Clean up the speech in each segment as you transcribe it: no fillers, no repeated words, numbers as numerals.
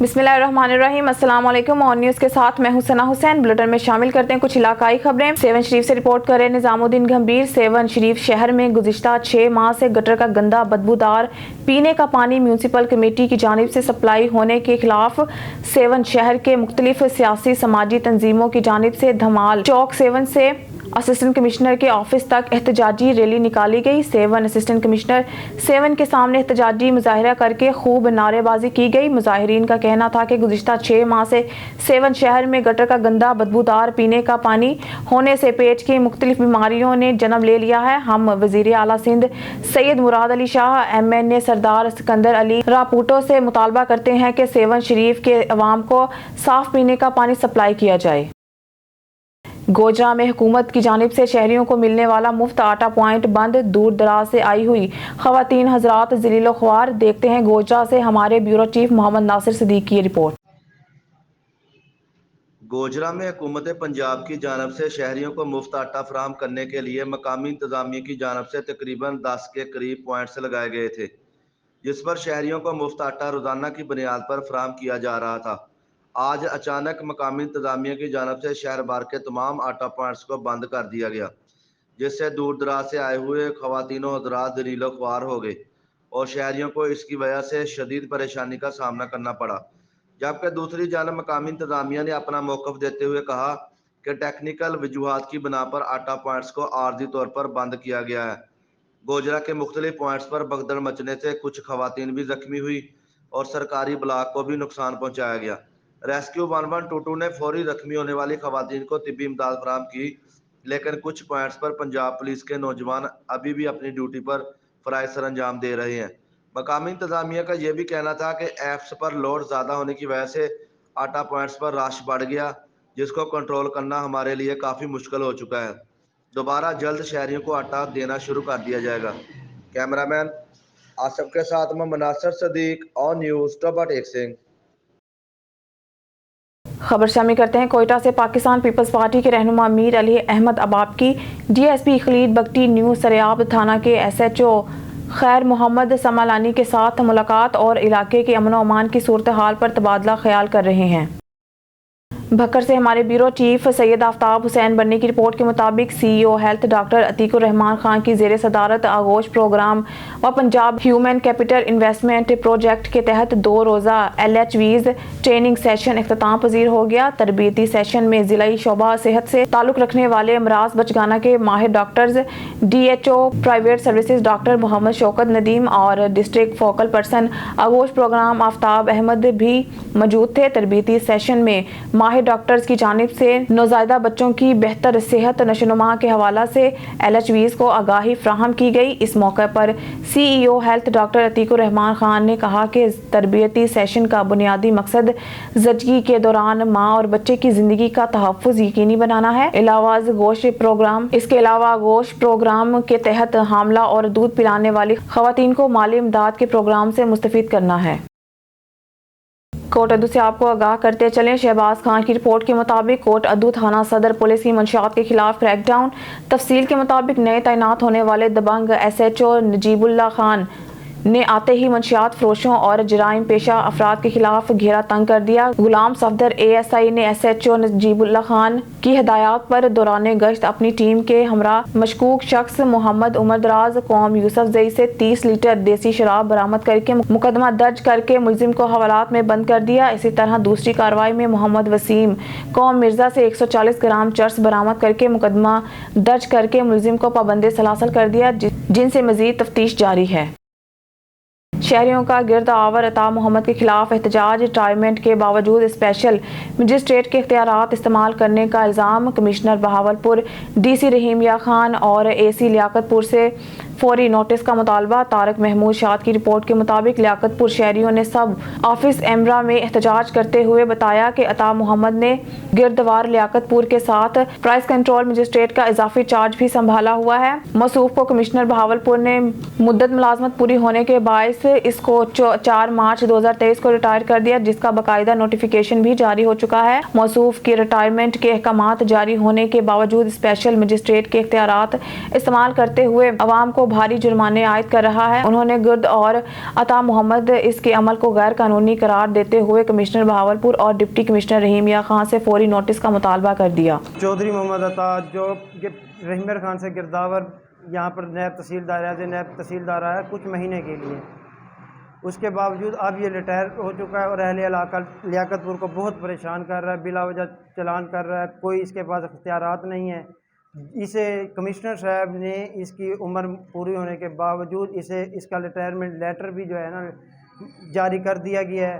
बिस्मिल्लाहिर्रहमानिर्रहीम। अस्सलाम वालेकुम। ऑन न्यूज़ के साथ मैं हूं सना हुसैन। बुलेटिन में शामिल करते हैं कुछ इलाकाई खबरें। सेवन शरीफ से रिपोर्ट कर रहे निजामुद्दीन गंभीर। सेवन शरीफ शहर में गुज़िश्ता 6 माह से गटर का गंदा बदबूदार पीने का पानी म्यूनसिपल कमेटी की जानिब से सप्लाई होने के खिलाफ सेवन शहर के मुख्तलिफ सियासी समाजी तंजीमों की जानिब से धमाल चौक सेवन से असिस्टेंट कमिश्नर के ऑफिस तक एहतजाजी रैली निकाली गई। सेवन असिस्टेंट कमिश्नर सेवन के सामने एहतजाजी मुजाहिरा करके खूब नारेबाजी की गई। मुजाहिरीन का कहना था कि गुज़िश्ता 6 माह से सेवन शहर में गटर का गंदा बदबूदार पीने का पानी होने से पेट की मुख्तलिफ बीमारियों ने जन्म ले लिया है। हम वज़ीर आला सिंध सैयद मुराद अली शाह MNA सरदार सिकंदर अली रापूटो से मुतालबा करते हैं कि सेवन शरीफ के अवाम को साफ पीने का पानी सप्लाई किया जाए। गोजरा में हुकूमत की जानिब से शहरियों को मिलने वाला मुफ्त आटा पॉइंट बंद। दूर दराज से आई हुई खवातीन हजरात ज़लीलो ख्वार। देखते हैं गोजरा से हमारे ब्यूरो चीफ मोहम्मद नासिर सिद्दीकी की रिपोर्ट। गोजरा में हुकूमत पंजाब की जानिब से शहरियों को मुफ्त आटा फराहम करने के लिए मकामी इंतजामिया की जानिब से तकरीबन 10 के करीब पॉइंट्स लगाए गए थे, जिस पर शहरियों को मुफ्त आटा रोजाना की बुनियाद पर फराहम किया जा रहा था। आज अचानक मकामी इंतजामिया की जानिब से शहर भर के तमाम आटा पॉइंट्स को बंद कर दिया गया, जिससे दूर दराज से आए हुए खवातीनों हज़रात ज़लीलो ख्वार हो गए और शहरियों को इसकी वजह से शदीद परेशानी का सामना करना पड़ा। जबकि दूसरी जानब मकामी इंतजामिया ने अपना मौक़िफ़ देते हुए कहा कि टेक्निकल वजूहात की बिना पर आटा पॉइंट्स को आर्जी तौर पर बंद किया गया है। गोजरा के मुख्तलिफ पॉइंट्स पर भगदड़ मचने से कुछ खवातीन भी जख्मी हुई और सरकारी ब्लॉक को भी नुकसान पहुँचाया गया। रेस्क्यू 1122 ने फौरी जख्मी होने वाली खवातीन को तिब्बी इमदाद फराहम की, लेकिन कुछ पॉइंट्स पर पंजाब पुलिस के नौजवान अभी भी अपनी ड्यूटी पर फ़राइज़ सर अंजाम दे रहे हैं। मकामी इंतजामिया का यह भी कहना था कि ऐप्स पर लोड ज़्यादा होने की वजह से आटा पॉइंट्स पर रश बढ़ गया, जिसको कंट्रोल करना हमारे लिए काफ़ी मुश्किल हो चुका है। दोबारा जल्द शहरियों को आटा देना शुरू कर दिया जाएगा। कैमरामैन आसिफ के साथ मैं नासिर सिद्दीक, ऑन न्यूज़, टोबा टेक सिंह। खबर शामिल करते हैं कोयटा से। पाकिस्तान पीपल्स पार्टी के रहनुमा मीर अली अहमद अबाब की DSP खलीद बख्टी न्यू सरेआब थाना के SHO खैर मोहम्मद समालानी के साथ मुलाकात और इलाके के अमन व अमान की सूरत हाल पर तबादला ख्याल कर रहे हैं। भक्कर से हमारे ब्यूरो चीफ सैयद आफ्ताब हुसैन बन्नी की रिपोर्ट के मुताबिक CEO health doctor Atiqur Rahman Khan की ज़ेर सदारत आगोश प्रोग्राम व Punjab human capital investment project के तहत 2 रोज़ा LHVs ट्रेनिंग सेशन इख्तिताम पजीर हो गया। तरबियती सेशन में ज़िलाई शोबा सेहत से ताल्लुक़ रखने वाले अमराज बचगाना के माहिर doctors, DHO private services doctor Muhammad Shaukat Nadeem और district focal person Aagosh programme Aftab Ahmad भी मौजूद थे। तरबियती सेशन में माहिर डॉक्टर्स की जानिब से नौज़ायदा बच्चों की बेहतर सेहत नशोनुमा के हवाला से LHVs को आगाही फ्राहम की गई। इस मौके पर CEO health doctor Atiqur Rahman Khan ने कहा कि तरबियती सेशन का बुनियादी मकसद ज़चगी के दौरान माँ और बच्चे की ज़िंदगी का तहफ़्फ़ुज़ यकीनी बनाना है। इसके अलावा गोश्त प्रोग्राम के तहत हामला और दूध पिलाने वाली ख़वातीन को माली इमदाद के प्रोग्राम से मुस्तफ़ीद करना है। कोट अदू से आपको आगाह करते चलें। शहबाज खान की रिपोर्ट के मुताबिक कोट अदू थाना सदर पुलिस की मंशियात के खिलाफ क्रैकडाउन। तफसील के मुताबिक नए तैनात होने वाले दबंग SHO नजीबुल्ला खान ने आते ही मंशियात फरोशों और जराइम पेशा अफराद के खिलाफ घेरा तंग कर दिया। गुलाम सफदर ASI ने SHO नजीबुल्ला खान की हिदायत पर दौरान गश्त अपनी टीम के हमरा मशकूक शख्स मोहम्मद उमर दराज कौम यूसुफ जई से 30 लीटर देसी शराब बरामद करके मुकदमा दर्ज करके मुलजिम को हवालात में बंद कर दिया। इसी तरह दूसरी कार्रवाई में मोहम्मद वसीम कौम मिर्जा से 140 ग्राम चर्स बरामद करके मुकदमा दर्ज करके मुलजिम को पाबंदे सलासल कर दिया, जिनसे मजीद तफ्तीश जारी है। शहरियों का गिरद आवर अता मोहम्मद के खिलाफ एहतजाज। रिटायरमेंट के बावजूद स्पेशल मजिस्ट्रेट के इख्तियारात इस्तेमाल करने का इल्ज़ाम। कमिश्नर बहावलपुर DC रहीमिया खान और AC लियाकतपुर से फौरी नोटिस का मुतालबा। तारक महमूद शाद की रिपोर्ट के मुताबिक लियाकतपुर शहरियों ने सब ऑफिस एमरा में एहतजाज करते हुए बताया कि अता मोहम्मद ने गिरदवार लियाकतपुर के साथ प्राइस कंट्रोल मजिस्ट्रेट का इजाफी चार्ज भी संभाला हुआ है। मौसूफ को कमिश्नर बहावलपुर ने मुद्दत मुलाजमत पूरी होने के बायस इसको 4 मार्च 2023 को रिटायर कर दिया, जिसका बाकायदा नोटिफिकेशन भी जारी हो चुका है। मौसूफ की रिटायरमेंट के अहकामात जारी होने के बावजूद स्पेशल मजिस्ट्रेट के इख्तियारात इस्तेमाल करते हुए अवाम को بھاری جرمانے عائد کر رہا ہے۔ انہوں نے گرد اور عطا محمد اس کے عمل کو غیر قانونی قرار دیتے ہوئے کمشنر بہاولپور اور ڈپٹی کمشنر رحیم یا خان سے فوری نوٹس کا مطالبہ کر دیا۔ چودھری محمد عطا جو رحیم خان سے گرداور یہاں پر نیب تحصیلدار ہے کچھ مہینے کے لیے، اس کے باوجود اب یہ ریٹائر ہو چکا ہے اور اہل علاقہ لیاقت پور کو بہت پریشان کر رہا ہے، بلا وجہ چلان کر رہا ہے، کوئی اس کے پاس اختیارات نہیں ہیں۔ اسے کمشنر صاحب نے اس کی عمر پوری ہونے کے باوجود اس کا ریٹائرمنٹ لیٹر بھی جو ہے نا جاری کر دیا گیا ہے،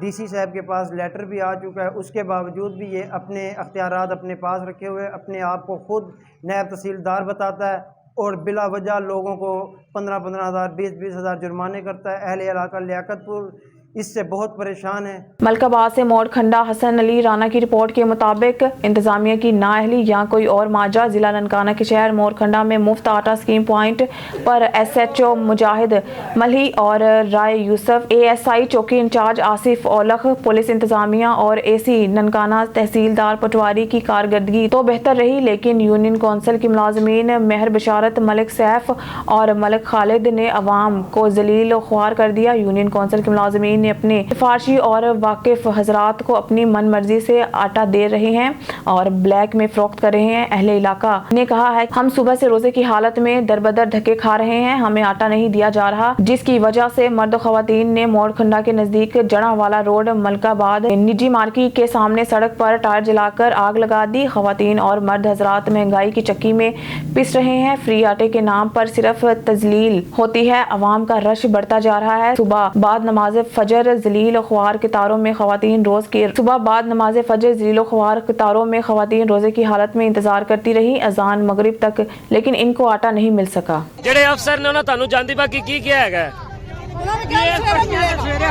ڈی سی صاحب کے پاس لیٹر بھی آ چکا ہے، اس کے باوجود بھی یہ اپنے اختیارات اپنے پاس رکھے ہوئے اپنے آپ کو خود نیب تحصیلدار بتاتا ہے اور بلا وجہ لوگوں کو 15,000 ہزار 20,000 ہزار جرمانے کرتا ہے۔ اہل علاقہ لیاقت پور اس سے بہت پریشان ہے۔ ملک آباد سے موڑ کھنڈا حسن علی رانا کی رپورٹ کے مطابق انتظامیہ کی نااہلی یا کوئی اور ماجرا، ضلع ننکانہ کے شہر موڑ کھنڈا میں مفت آٹا اسکیم پوائنٹ پر ایس ایچ او مجاہد ملہی اور رائے یوسف، اے ایس آئی چوکی انچارج آصف اولخ، پولیس انتظامیہ اور اے سی ننکانہ تحصیلدار پٹواری کی کارکردگی تو بہتر رہی، لیکن یونین کونسل کے ملازمین مہر بشارت، ملک سیف اور ملک خالد نے عوام کو ذلیل و خوار کر دیا۔ یونین کونسل کے ملازمین نے اپنے سفارشی اور واقف حضرات کو اپنی من مرضی سے آٹا دے رہے ہیں اور بلیک میں فروخت کر رہے ہیں۔ اہل علاقہ نے کہا ہے ہم صبح سے روزے کی حالت میں در بدر دھکے کھا رہے ہیں، ہمیں آٹا نہیں دیا جا رہا، جس کی وجہ سے مرد و خواتین نے موڑ کھنڈا کے نزدیک جڑاں والا روڈ ملک آباد نجی مارکیٹ کے سامنے سڑک پر ٹائر جلا کر آگ لگا دی۔ خواتین اور مرد حضرات مہنگائی کی چکی میں پس رہے ہیں، فری آٹے کے نام پر صرف تذلیل ہوتی ہے، عوام کا رش بڑھتا جا رہا ہے۔ صبح بعد نماز فجر ذلیل و خوار قطاروں میں خواتین روزے کی حالت میں انتظار کرتی رہی اذان مغرب تک، لیکن ان کو آٹا نہیں مل سکا۔ ਜਿਹੜੇ ਅਫਸਰ ਨੇ ਉਹਨਾਂ ਤੁਹਾਨੂੰ ਜਾਂਦੀ ਬਾਕੀ ਕੀ ਕਿਹਾ ਹੈਗਾ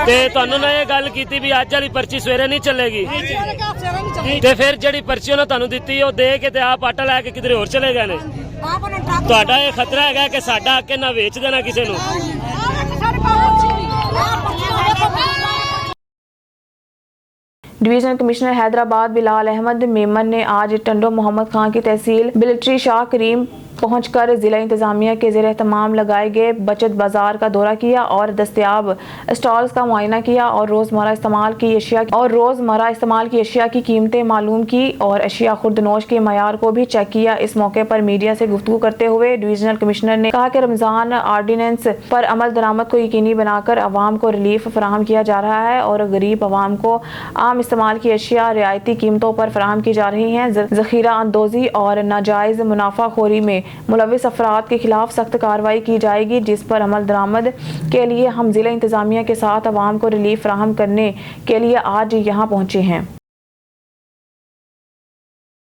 ਤੇ ਤੁਹਾਨੂੰ ਨਾ ਇਹ ਗੱਲ ਕੀਤੀ ਵੀ ਅੱਜ ਵਾਲੀ ਪਰਚੀ ਸਵੇਰੇ ਨਹੀਂ ਚੱਲੇਗੀ ਤੇ ਫਿਰ ਜਿਹੜੀ ਪਰਚੀ ਉਹਨਾਂ ਤੁਹਾਨੂੰ ਦਿੱਤੀ ਉਹ ਦੇ ਕੇ ਤੇ ਆਪ ਆਟਾ ਲੈ ਕੇ ਕਿਧਰੇ ਹੋਰ ਚਲੇ ਗਏ ਨੇ। ਤੁਹਾਡਾ ਇਹ ਖਤਰਾ ਹੈਗਾ ਕਿ ਸਾਡਾ ਅੱਗੇ ਨਾ ਵੇਚ ਦੇਣਾ ਕਿਸੇ ਨੂੰ। ڈویژنل کمشنر حیدرآباد بلال احمد میمن نے آج ٹنڈو محمد خان کی تحصیل بلٹری شاہ کریم پہنچ کر ضلع انتظامیہ کے زیر اہتمام لگائے گئے بچت بازار کا دورہ کیا اور دستیاب اسٹالز کا معائنہ کیا اور روزمرہ استعمال کی اشیاء کی قیمتیں معلوم کی اور اشیاء خوردنوش کے معیار کو بھی چیک کیا۔ اس موقع پر میڈیا سے گفتگو کرتے ہوئے ڈویژنل کمشنر نے کہا کہ رمضان آرڈیننس پر عمل درآمد کو یقینی بنا کر عوام کو ریلیف فراہم کیا جا رہا ہے اور غریب عوام کو عام استعمال کی اشیاء رعایتی قیمتوں پر فراہم کی جا رہی ہیں۔ ذخیرہ اندوزی اور ناجائز منافع خوری میں ملوث افراد کے خلاف سخت کارروائی کی جائے گی، جس پر عمل درآمد کے لیے ہم ضلع انتظامیہ کے ساتھ عوام کو ریلیف فراہم کرنے کے لیے آج یہاں پہنچے ہیں۔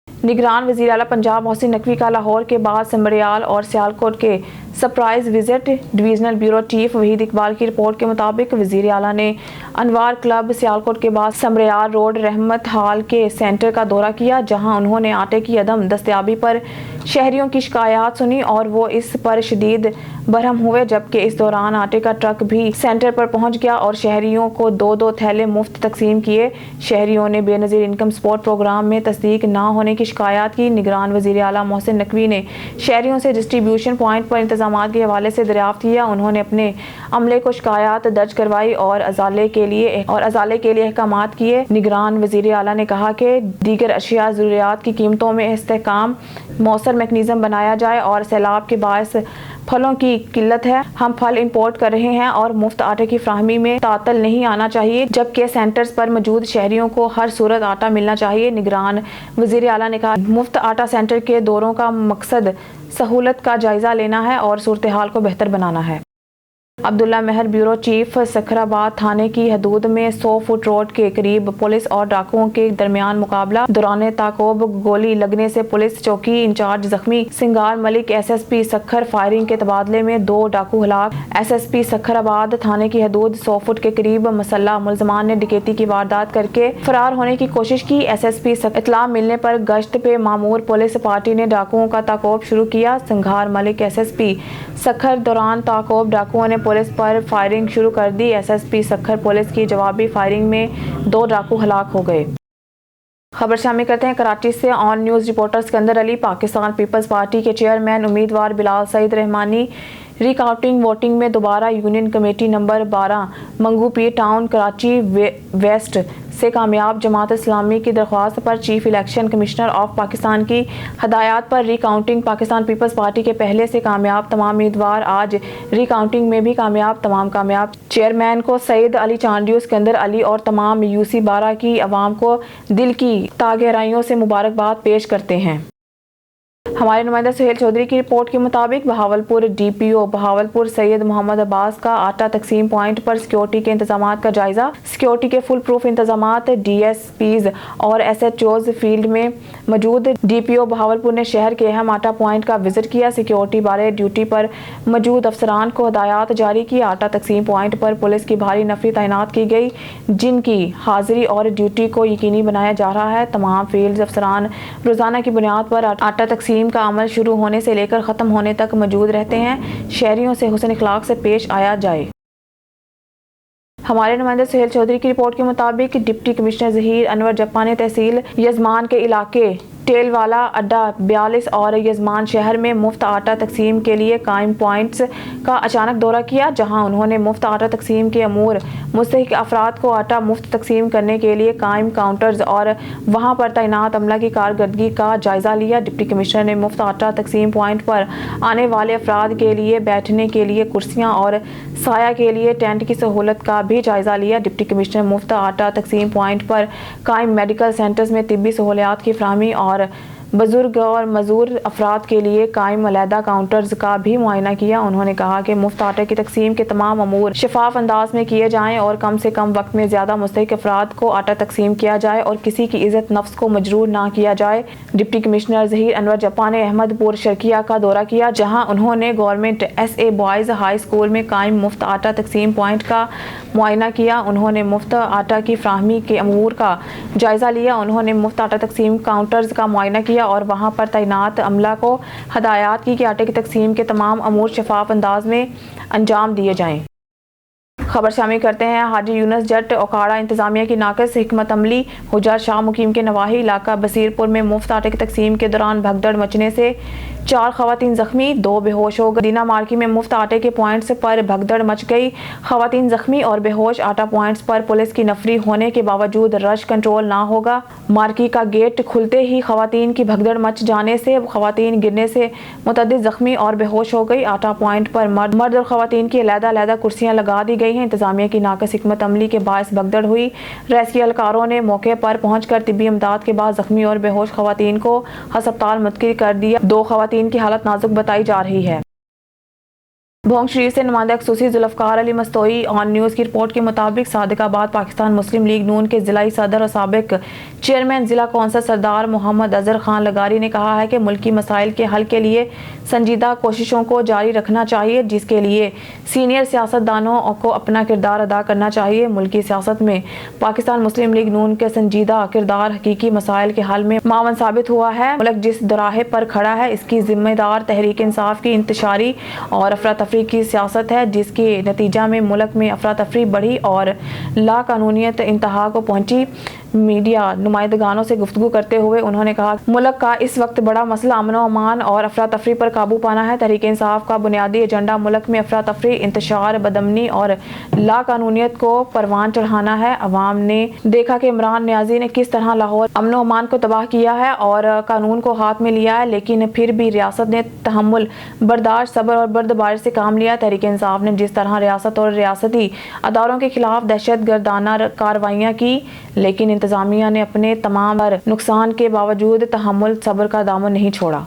نگران وزیر اعلیٰ پنجاب محسن نقوی کا لاہور کے بعد سمبریال اور سیالکوٹ کے surprise visit. Divisional bureau chief Waheed Iqbal کی رپورٹ کے مطابق وزیر اعلیٰ نے انوار کلب سیالکوٹ کے بعد سمبریال روڈ رحمت ہال کے سینٹر کا دورہ کیا، جہاں انہوں نے آٹے کی عدم دستیابی پر شہریوں کی شکایات سنی اور وہ اس پر شدید برہم ہوئے، جبکہ اس دوران آٹے کا ٹرک بھی سینٹر پر پہنچ گیا اور شہریوں کو 2 تھیلے مفت تقسیم کیے۔ شہریوں نے بے نظیر انکم سپورٹ پروگرام میں تصدیق نہ ہونے کی شکایات کی۔ نگران وزیر اعلیٰ محسن نقوی نے شہریوں سے ڈسٹریبیوشن پوائنٹ پر انتظامات کے حوالے سے دریافت کیا۔ انہوں نے اپنے عملے کو شکایات درج کروائی اور ازالے کے لیے احکامات کیے۔ نگران وزیر اعلیٰ نے کہا کہ دیگر اشیاء ضروریات کی قیمتوں میں استحکام، مؤثر میکانزم بنایا جائے اور سیلاب کے باعث پھلوں کی قلت ہے، ہم پھل امپورٹ کر رہے ہیں اور مفت آٹے کی فراہمی میں تعطل نہیں آنا چاہیے، جبکہ سینٹرز پر موجود شہریوں کو ہر صورت آٹا ملنا چاہیے۔ نگران وزیر اعلیٰ نے کہا مفت آٹا سینٹر کے دوروں کا مقصد سہولت کا جائزہ لینا ہے اور صورتحال کو بہتر بنانا ہے۔ عبداللہ مہر بیورو چیف سکھرآباد تھانے کی حدود میں 100 فٹ روڈ کے قریب پولیس اور ڈاکوؤں کے درمیان مقابلہ، دوران تعاقب گولی لگنے سے پولیس چوکی انچارج زخمی، Singar Malik S S P Sukkur firing کے تبادلے میں 2 ڈاکو ہلاک۔ ایس ایس پی سکھرآباد تھانے کی حدود 100 فٹ کے قریب مسلح ملزمان نے ڈکیتی کی واردات کر کے فرار ہونے کی کوشش کی۔ ایس ایس پی اطلاع ملنے پر گشت پہ مامور پولیس پارٹی نے ڈاکوؤں کا تعاقب شروع کیا۔ Singar Malik S S P Sukkur دوران تعاقب ڈاکوؤں نے پولیس پر فائرنگ شروع کر دی۔ S S P Sukkur police کی جوابی فائرنگ میں 2 ڈاکو ہلاک ہو گئے۔ खबर शामिल करते हैं कराची से। On news reporter Sikandar Ali. Pakistan Peoples Party के चेयरमैन उम्मीदवार बिलाल सईद रहमानी रिकाउंटिंग वोटिंग में दोबारा union committee number 12 Manghopir town Karachi west से कामयाब। जमात इस्लामी की दरख्वास्त पर chief election commissioner of Pakistan की हदायत पर रिकाउंटिंग। पाकिस्तान पीपल्स पार्टी के पहले से कामयाब तमाम उम्मीदवार आज रिकाउंटिंग में भी कामयाब। तमाम कामयाब चेयरमैन को सईद अली चांडियो, सिकंदर अली और तमाम यूसी 12 की आवाम को दिल की तागहराइयों से मुबारकबाद पेश करते हैं। हमारे नुमाइंदा सुहेल चौधरी की रिपोर्ट के मुताबिक बहावलपुर डीपीओ बहावलपुर सैयद मोहम्मद अब्बास का आटा तकसीम पॉइंट पर सिक्योरिटी के इंतजाम का जायजा। सिक्योरिटी के फुल प्रूफ इंतजाम डीएसपीज और एसएचओज फील्ड में मौजूद। डीपीओ बहावलपुर ने शहर के अहम आटा पॉइंट का विजिट किया। सिक्योरिटी बारे ड्यूटी पर मौजूद अफसरान को हदायत जारी की। आटा तकसीम पॉइंट पर पुलिस की भारी नफरी तैनात की गई, जिनकी हाजिरी और ड्यूटी को यकीनी बनाया जा रहा है। तमाम फील्ड अफसरान रोजाना की बुनियाद पर आटा तकसीम का अमल शुरू होने से लेकर ख़त्म होने तक मौजूद रहते हैं। शहरियों से हुस्न इखलाक से पेश आया जाए। हमारे नुमाइंदे सुहेल चौधरी की रिपोर्ट के मुताबिक डिप्टी कमिश्नर ज़हीर अनवर जप्पा ने तहसील यजमान के इलाके टेलवाला अड्डा 42 और यजमान शहर में मुफ्त आटा तकसीम के लिए कायम पॉइंट्स का अचानक दौरा किया, जहां उन्होंने मुफ्त आटा तकसीम के अमूर मुस्तहिक अफराद को आटा मुफ्त तकसीम करने के लिए कायम काउंटर्स और वहां पर तैनात अमला की कारकर्दगी का जायजा लिया। डिप्टी कमिश्नर ने मुफ्त आटा तकसीम पॉइंट पर आने वाले अफराद के लिए बैठने के लिए कुर्सियां और साया के लिए टेंट की सहूलत का भी जायजा लिया। डिप्टी कमिश्नर मुफ्त आटा तकसीम पॉइंट पर कायम मेडिकल सेंटर्स में तिब्बी सहूलियात की फराहमी और बुजुर्ग और मजूर अफराद के लिए कायम अलहदा काउंटर्स का भी मुआयना किया। उन्होंने कहा कि मुफ्त आटे की तकसीम के तमाम अमूर शफाफ अंदाज में किए जाएं और कम से कम वक्त में ज़्यादा मुस्तहिक अफराद को आटा तकसीम किया जाए और किसी की इज़्ज़त नफ्स को मजरूर ना किया जाए। डिप्टी कमिश्नर ज़हीर अनवर जप्पा ने अहमदपुर शर्किया का दौरा किया, जहाँ उन्होंने government SA boys high school में कायम मुफ्त आटा तकसीम पॉइंट का मुआयना किया। उन्होंने मुफ्त आटा की फ्राहमी के अमूर का जायज़ा लिया। उन्होंने मुफ्त आटा तकसीम काउंटर्स का मुआयना किया और वहां पर तैनात अमला को हदायत की कि आटे की तकसीम के तमाम अमूर शफाफ अंदाज में अंजाम दिए जाएं। खबर शामिल करते हैं हाजी यूनुस जट ओकाड़ा इंतजामिया की नाकस हिकमत अमली। हुजर शाह मुकीम के नवाही इलाका बसीरपुर में मुफ्त आटे की तकसीम के दौरान भगदड़ मचने से 4 खवातीन जख्मी, 2 बेहोश हो गए। दीना मार्की में मुफ्त आटे के पॉइंट्स पर भगदड़ मच गई, खवातीन जख्मी और बेहोश। आटा पॉइंट्स पर पुलिस की नफरी होने के बावजूद रश कंट्रोल ना होगा। मार्की का गेट खुलते ही खवातीन की भगदड़ मच जाने से खवातीन गिरने से मुतअद्दिद जख्मी और बेहोश हो गई। आटा पॉइंट पर मर्द और खवातीन की अलग-अलग कुर्सियां लगा दी गई हैं। इंतजामिया की नाकस हिकमत अमली के बायस भगदड़ हुई। रेस्क्यू एहलकारों ने मौके पर पहुंचकर तिब्बी इमदाद के बाद जख्मी और बेहोश खवातीन को अस्पताल मुंतकिल कर दिया। 2 खवातीन की हालत नाजुक बताई जा रही है। भोंग शरीफ से नुमाइंदा खसूसी जुल्फकार अली मस्तोई। ऑन न्यूज़ की रिपोर्ट के मुताबिक सादिकाबाद पाकिस्तान मुस्लिम लीग नून के ज़िलाई सदर और साबिक चेयरमैन ज़िला कौंसल सरदार मोहम्मद अजहर खान लगारी ने कहा है कि मुल्की मसाइल के हल के लिए संजीदा कोशिशों को जारी रखना चाहिए, जिसके लिए सीनियर सियासतदानों को अपना किरदार अदा करना चाहिए। मुल्की सियासत में पाकिस्तान मुस्लिम लीग नून के संजीदा किरदार हकीकी मसाइल के हल में मावन साबित हुआ है। मुल्क जिस दोराहे पर खड़ा है, इसकी जिम्मेदार तहरीक इंसाफ की इंतशारी और अफरा तफरी की सियासत है, जिसके नतीजा में मुल्क में अफरा तफरी बढ़ी और ला कानूनियत इंतहा को पहुंची। मीडिया नुमाइंदगानों से गुफ्तगू करते हुए उन्होंने कहा, मुल्क का इस वक्त बड़ा मसला अमन व अमान और अफरा तफरी पर काबू पाना है। तहरीक इंसाफ का बुनियादी एजेंडा मुल्क में अफरा तफरी, इंतशार, बदअमनी और ला कानूनियत को परवान चढ़ाना है। अवाम ने देखा कि इमरान नियाजी ने किस तरह लाहौर अमन व अमान को तबाह किया है और कानून को हाथ में लिया है, लेकिन फिर भी रियासत ने तहम्मुल, बर्दाश्त, सब्र और बर्दबारी से काम लिया। तहरीक इंसाफ ने जिस तरह रियासत और रियासती अदारों के खिलाफ दहशत गर्दाना कार्रवाइयाँ की, लेकिन इंतजामिया ने अपने तमाम नुकसान के बावजूद तहम्मुल, सब्र का दामन नहीं छोड़ा।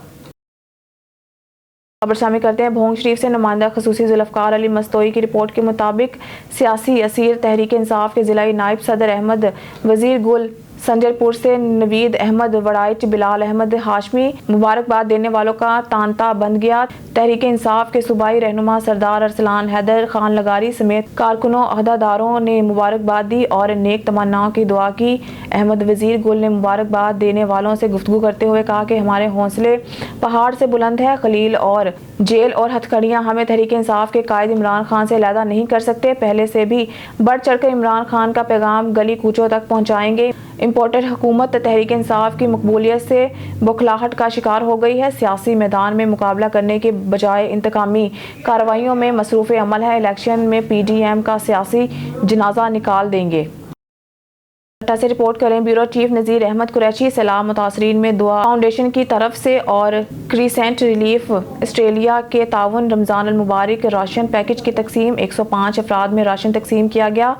खबर शामिल करते हैं भोंग शरीफ से नुमाइंदा खसूसी जुल्फकार अली मस्तोई की रिपोर्ट के मुताबिक सियासी असीर तहरीक इंसाफ के जिलाई नायब सदर अहमद वजीर गुल, संजरपुर से नवीद अहमद वड़ाइच, बिलाल अहमद हाशमी मुबारकबाद देने वालों का तांता बंद गया। तहरीक इंसाफ के सूबाई रहनुमा सरदार अरसलान हैदर खान लगारी समेत कारकुनों अहदेदारों ने मुबारकबाद दी और नेक तमन्नाओं की दुआ की। अहमद वजीर गुल ने मुबारकबाद देने वालों से गुफ्तगू करते हुए कहा कि हमारे हौसले پہاڑ سے بلند ہے. خلیل اور جیل اور ہتھکڑیاں ہمیں تحریک انصاف کے قائد عمران خان سے علیحدہ نہیں کر سکتے. پہلے سے بھی بڑھ چڑھ کر عمران خان کا پیغام گلی کوچوں تک پہنچائیں گے. امپورٹڈ حکومت تحریک انصاف کی مقبولیت سے بوکھلاہٹ کا شکار ہو گئی ہے. سیاسی میدان میں مقابلہ کرنے کے بجائے انتقامی کارروائیوں میں مصروف عمل ہے. الیکشن میں پی ڈی ایم کا سیاسی جنازہ نکال دیں گے. ٹھٹہ سے رپورٹ کریں بیورو چیف نذیر احمد قریشی. سیلاب متاثرین میں دعا فاؤنڈیشن کی طرف سے اور کریسنٹ ریلیف آسٹریلیا کے تعاون رمضان المبارک راشن پیکج کی تقسیم. 105 افراد میں راشن تقسیم کیا گیا.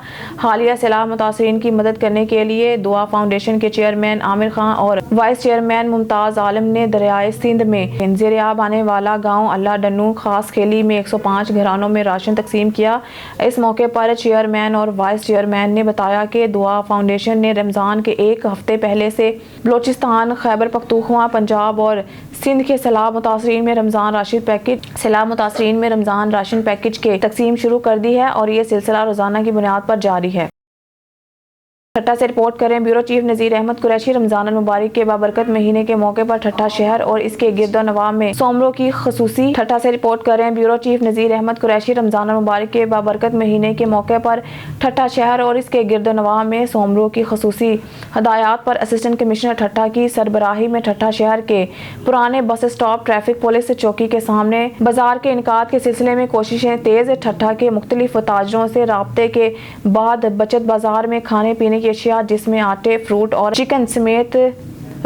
حالیہ سیلاب متاثرین کی مدد کرنے کے لیے دعا فاؤنڈیشن کے چیئرمین عامر خان اور وائس چیئرمین ممتاز عالم نے دریائے سندھ میں زیر آب آنے والا گاؤں اللہ ڈنو خاص کھیلی میں 105 گھرانوں میں راشن تقسیم کیا. اس موقع پر چیئرمین اور وائس چیئرمین نے بتایا کہ دعا فاؤنڈیشن نے رمضان کے ایک ہفتے پہلے سے بلوچستان، خیبر پختونخوا، پنجاب اور سندھ کے سیلاب متاثرین میں رمضان راشن پیکج کے تقسیم شروع کر دی ہے اور یہ سلسلہ روزانہ کی بنیاد پر جاری ہے. ٹھٹہ سے رپورٹ کریں بیورو چیف نذیر احمد قریشی. رمضان المبارک کے بابرکت مہینے کے موقع پر ٹھٹہ شہر اور اس کے گرد و نواح میں سومروں کی خصوصی. ٹھٹہ سے رپورٹ کریں بیورو چیف نذیر احمد قریشی. رمضان المبارک کے بابرکت مہینے کے موقع پر ٹھٹہ شہر اور اس کے گرد و نواح میں سومروں کی خصوصی ہدایات پر اسسٹنٹ کمشنر ٹھٹہ کی سربراہی میں ٹھٹہ شہر کے پرانے بس اسٹاپ ٹریفک پولیس چوکی کے سامنے بازار کے انعقاد کے سلسلے میں کوششیں تیز. ٹھٹہ کے مختلف تاجروں سے رابطے کے بعد بچت بازار میں کھانے پینے کی اشیاء جس میں آٹے، فروٹ اور چکن سمیت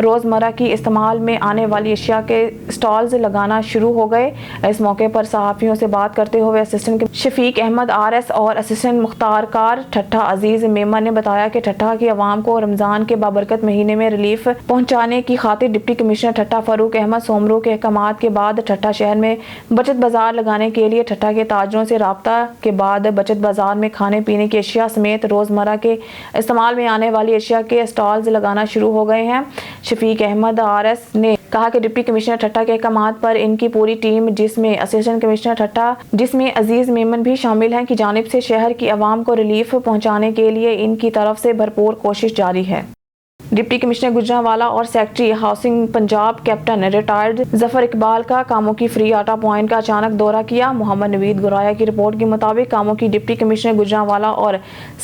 روزمرہ کی استعمال میں آنے والی اشیاء کے سٹالز لگانا شروع ہو گئے. اس موقع پر صحافیوں سے بات کرتے ہوئے اسسٹنٹ شفیق احمد RS اور اسسٹنٹ مختار کار ٹھٹہ عزیز میمن نے بتایا کہ ٹھٹہ کی عوام کو رمضان کے بابرکت مہینے میں ریلیف پہنچانے کی خاطر ڈپٹی کمشنر ٹھٹہ فاروق احمد سومرو کے احکامات کے بعد ٹھٹہ شہر میں بچت بازار لگانے کے لیے ٹھٹہ کے تاجروں سے رابطہ کے بعد بچت بازار میں کھانے پینے کی اشیاء سمیت روزمرہ کے استعمال میں آنے والی اشیاء کے سٹالز لگانا شروع ہو گئے ہیں. شفیق احمد RS نے کہا کہ ڈپٹی کمشنر ٹھٹہ کے احکامات پر ان کی پوری ٹیم جس میں اسسٹنٹ کمشنر ٹھٹہ جس میں عزیز میمن بھی شامل ہیں کی جانب سے شہر کی عوام کو ریلیف پہنچانے کے لیے ان کی طرف سے بھرپور کوشش جاری ہے. ڈپٹی کمشنر گجرانوالہ اور secretary housing Punjab captain retired Zafar Iqbal کا کاموں کی فری آٹا پوائنٹ کا اچانک دورہ کیا. محمد نوید گرایا کی رپورٹ کے مطابق کاموں کی ڈپٹی کمشنر گجرانوالہ اور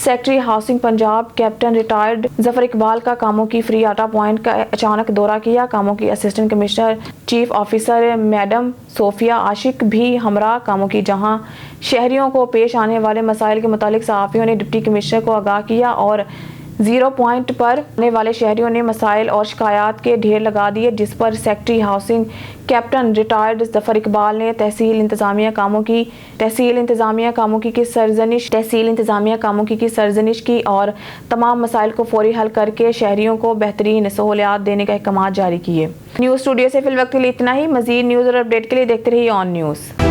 secretary housing Punjab captain retired Zafar Iqbal کا کاموں کی فری آٹا پوائنٹ کا اچانک دورہ کیا. کاموں کی assistant commissioner chief officer madam Sofia Ashiq بھی ہمراہ کاموں کی جہاں شہریوں کو پیش آنے والے مسائل کے متعلق صحافیوں نے ڈپٹی کمشنر کو آگاہ کیا اور 0 پوائنٹ پر آنے والے شہریوں نے مسائل اور شکایات کے ڈھیر لگا دیے جس پر secretary housing captain retired Zafar Iqbal نے تحصیل انتظامیہ کاموں کی سرزنش کی اور تمام مسائل کو فوری حل کر کے شہریوں کو بہترین سہولیات دینے کا احکامات جاری کیے. نیوز اسٹوڈیو سے فی الوقت کے لیے اتنا ہی. مزید نیوز اور اپڈیٹ کے لیے دیکھتے رہیے آن نیوز.